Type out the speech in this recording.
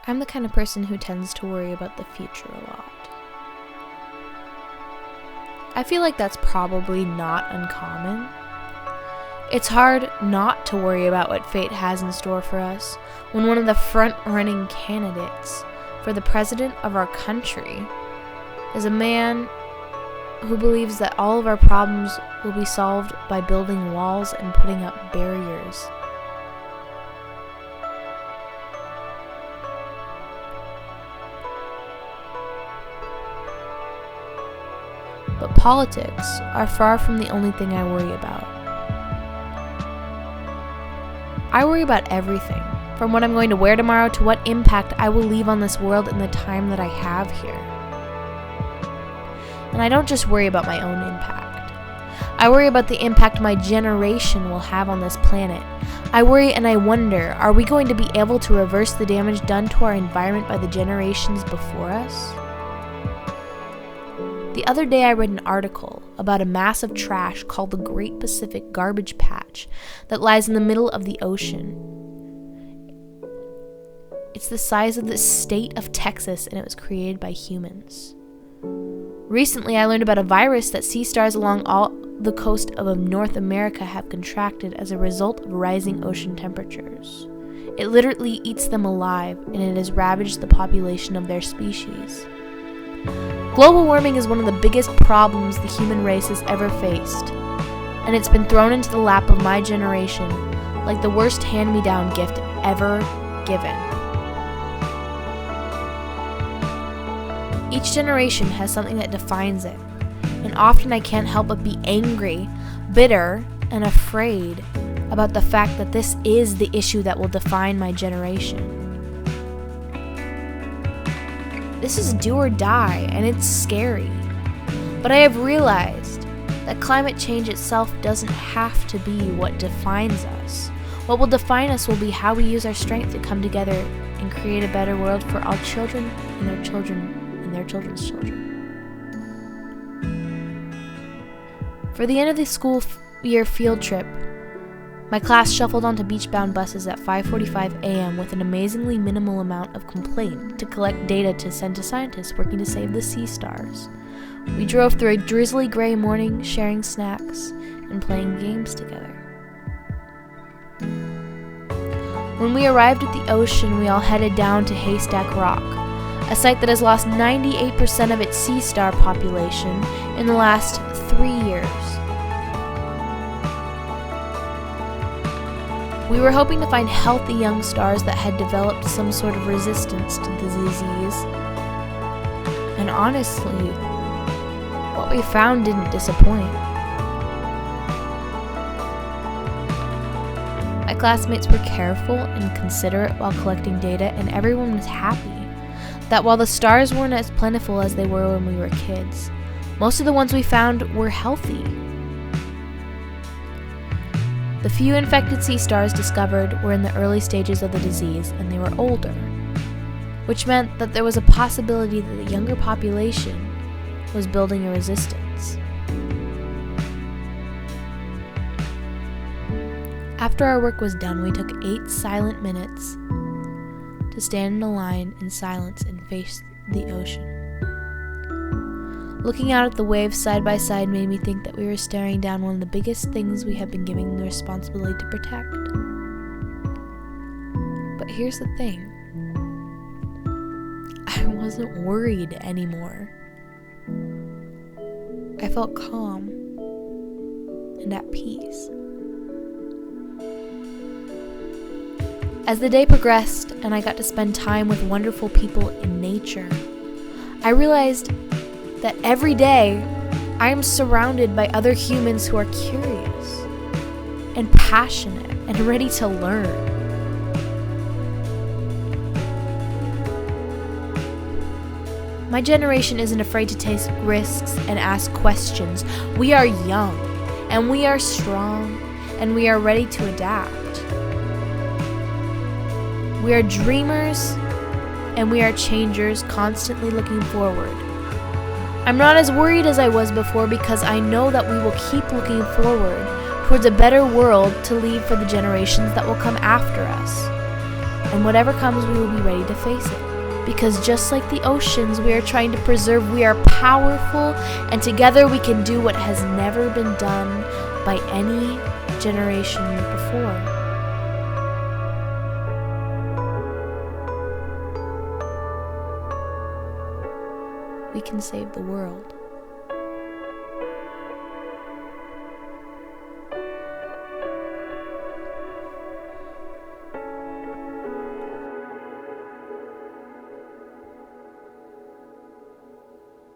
I'm the kind of person who tends to worry about the future a lot. I feel like that's probably not uncommon. It's hard not to worry about what fate has in store for us when one of the front-running candidates for the president of our country is a man who believes that all of our problems will be solved by building walls and putting up barriers. But politics are far from the only thing I worry about. I worry about everything, from what I'm going to wear tomorrow to what impact I will leave on this world in the time that I have here. And I don't just worry about my own impact. I worry about the impact my generation will have on this planet. I worry and I wonder, are we going to be able to reverse the damage done to our environment by the generations before us? The other day I read an article about a mass of trash called the Great Pacific Garbage Patch that lies in the middle of the ocean. It's the size of the state of Texas, and it was created by humans. Recently, I learned about a virus that sea stars along all the coast of North America have contracted as a result of rising ocean temperatures. It literally eats them alive, and it has ravaged the population of their species. Global warming is one of the biggest problems the human race has ever faced, and it's been thrown into the lap of my generation like the worst hand-me-down gift ever given. Each generation has something that defines it, and often I can't help but be angry, bitter, and afraid about the fact that this is the issue that will define my generation. This is do or die, and it's scary. But I have realized that climate change itself doesn't have to be what defines us. What will define us will be how we use our strength to come together and create a better world for our children and their children and their children's children. For the end of the school year field trip, my class shuffled onto beach-bound buses at 5:45 a.m. with an amazingly minimal amount of complaint to collect data to send to scientists working to save the sea stars. We drove through a drizzly gray morning, sharing snacks and playing games together. When we arrived at the ocean, we all headed down to Haystack Rock, a site that has lost 98% of its sea star population in the last 3 years. We were hoping to find healthy young stars that had developed some sort of resistance to the disease. And honestly, what we found didn't disappoint. My classmates were careful and considerate while collecting data, and everyone was happy that while the stars weren't as plentiful as they were when we were kids, most of the ones we found were healthy. The few infected sea stars discovered were in the early stages of the disease, and they were older, which meant that there was a possibility that the younger population was building a resistance. After our work was done, we took 8 silent minutes to stand in a line in silence and face the ocean. Looking out at the waves side by side made me think that we were staring down one of the biggest things we have been given the responsibility to protect. But here's the thing. I wasn't worried anymore. I felt calm and at peace. As the day progressed and I got to spend time with wonderful people in nature, I realized that every day I am surrounded by other humans who are curious and passionate and ready to learn. My generation isn't afraid to take risks and ask questions. We are young, and we are strong, and we are ready to adapt. We are dreamers, and we are changers, constantly looking forward. I'm not as worried as I was before because I know that we will keep looking forward towards a better world to leave for the generations that will come after us. And whatever comes, we will be ready to face it. Because just like the oceans we are trying to preserve, we are powerful, and together we can do what has never been done by any generation before. We can save the world.